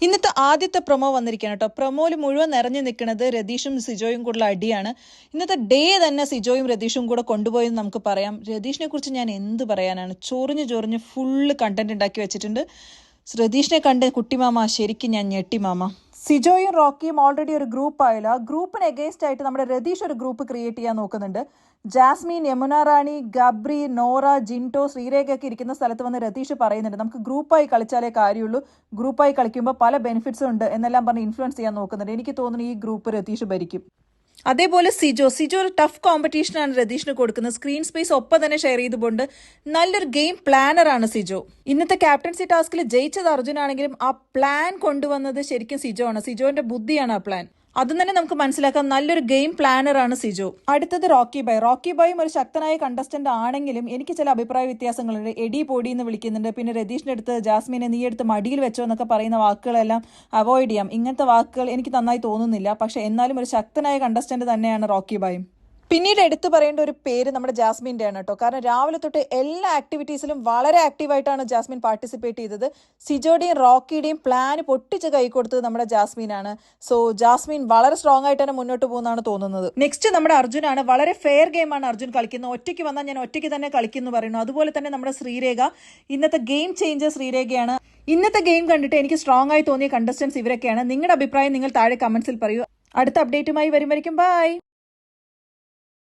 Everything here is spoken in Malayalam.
ഇന്നത്തെ ആദ്യത്തെ പ്രൊമോ വന്നിരിക്കുകയാണ് കേട്ടോ. പ്രൊമോയിൽ മുഴുവൻ നിറഞ്ഞു നിൽക്കുന്നത് രതീഷും സിജോയും കൂടെയുള്ള അടിയാണ്. ഇന്നത്തെ ഡേ തന്നെ സിജോയും രതീഷും കൂടെ കൊണ്ടുപോയെന്ന് നമുക്ക് പറയാം. രതീഷിനെ കുറിച്ച് ഞാൻ എന്ത് പറയാനാണ്, ചൊറിഞ്ഞ് ഫുള്ള് കണ്ടന്റ് ഉണ്ടാക്കി വെച്ചിട്ടുണ്ട്. രതീഷിനെ കണ്ട് കുട്ടിമാമ ശരിക്കും ഞാൻ ഞെട്ടി മാമ. സിജോയും റോക്കിയും ഓൾറെഡി ഒരു ഗ്രൂപ്പ് ആയില്ല. ഗ്രൂപ്പിന് എഗെയിൻസ്റ്റ് ആയിട്ട് നമ്മുടെ രതീഷ് ഒരു ഗ്രൂപ്പ് ക്രിയേറ്റ് ചെയ്യാൻ നോക്കുന്നുണ്ട്. ജാസ്മിൻ, യമുന റാണി, ഗബ്രി, നോറ, ജിൻറ്റോ, ശ്രീരേഖ ഒക്കെ ഇരിക്കുന്ന സ്ഥലത്ത് വന്ന് രതീഷ് പറയുന്നുണ്ട് നമുക്ക് ഗ്രൂപ്പായി കളിച്ചാലേ കാര്യമുള്ളൂ, ഗ്രൂപ്പായി കളിക്കുമ്പോൾ പല ബെനിഫിറ്റ്സും ഉണ്ട് എന്നെല്ലാം പറഞ്ഞ് ഇൻഫ്ലുവൻസ് ചെയ്യാൻ നോക്കുന്നുണ്ട്. എനിക്ക് തോന്നുന്നു ഈ ഗ്രൂപ്പ് രതീഷ് ഭരിക്കും. അതേപോലെ സിജോ ഒരു ടഫ് കോമ്പറ്റീഷനാണ് രതീഷിന് കൊടുക്കുന്നത്. സ്ക്രീൻ സ്പേസ് ഒപ്പം തന്നെ ഷെയർ ചെയ്തുകൊണ്ട് നല്ലൊരു ഗെയിം പ്ലാനറാണ് സിജോ. ഇന്നത്തെ ക്യാപ്റ്റൻസി ടാസ്കിൽ ജയിച്ചത് അർജുനാണെങ്കിലും ആ പ്ലാൻ കൊണ്ടുവന്നത് ശരിക്കും സിജോ ആണ്. സിജോന്റെ ബുദ്ധിയാണ് ആ പ്ലാൻ. അതും തന്നെ നമുക്ക് മനസ്സിലാക്കാം, നല്ലൊരു ഗെയിം പ്ലാനറാണ് സിജോ. അടുത്തത് റോക്കി ബോയും ഒരു ശക്തനായ കണ്ടസ്റ്റന്റ് ആണെങ്കിലും എനിക്ക് ചില അഭിപ്രായ വ്യത്യാസങ്ങളുണ്ട്. എടി പൊടി എന്ന് വിളിക്കുന്നുണ്ട്. പിന്നെ രതീഷിന്റെ അടുത്ത് ജാസ്മിനെ നീ എടുത്ത് മടിയിൽ വെച്ചോ എന്നൊക്കെ പറയുന്ന വാക്കുകളെല്ലാം അവോയ്ഡ് ചെയ്യാം. ഇങ്ങനത്തെ വാക്കുകൾ എനിക്ക് നന്നായി തോന്നുന്നില്ല. പക്ഷെ എന്നാലും ഒരു ശക്തനായ കണ്ടസ്റ്റന്റ് തന്നെയാണ് റോക്കി ബോയും. പിന്നീട് എടുത്തു പറയേണ്ട ഒരു പേര് നമ്മുടെ ജാസ്മിൻ്റെ ആണ് കേട്ടോ. കാരണം രാവിലെ തൊട്ട് എല്ലാ ആക്ടിവിറ്റീസിലും വളരെ ആക്റ്റീവായിട്ടാണ് ജാസ്മിൻ പാർട്ടിസിപ്പേറ്റ് ചെയ്തത്. സിജോയുടെയും റോക്കിയുടെയും പ്ലാൻ പൊട്ടിച്ച് കൈ കൊടുത്തത് നമ്മുടെ ജാസ്മിനാണ്. സോ ജാസ്മിൻ വളരെ സ്ട്രോങ് ആയിട്ട് തന്നെ മുന്നോട്ട് പോകുന്നതാണ് തോന്നുന്നത്. നെക്സ്റ്റ് നമ്മുടെ അർജുനാണ്. വളരെ ഫെയർ ഗെയിമാണ് അർജുൻ കളിക്കുന്നത്. ഒറ്റയ്ക്ക് വന്നാൽ ഞാൻ ഒറ്റയ്ക്ക് തന്നെ കളിക്കുന്നു പറയുന്നു. അതുപോലെ തന്നെ നമ്മുടെ ശ്രീരേഖ, ഇന്നത്തെ ഗെയിം ചേഞ്ചർ ശ്രീരേഖയാണ്. ഇന്നത്തെ ഗെയിം കണ്ടിട്ട് എനിക്ക് സ്ട്രോങ് ആയി തോന്നിയ കണ്ടസ്റ്റൻസ് ഇവരൊക്കെയാണ്. നിങ്ങളുടെ അഭിപ്രായം നിങ്ങൾ താഴെ കമന്റ്സിൽ പറയൂ. അടുത്ത അപ്ഡേറ്റുമായി വരുമായിരിക്കും. ബൈ.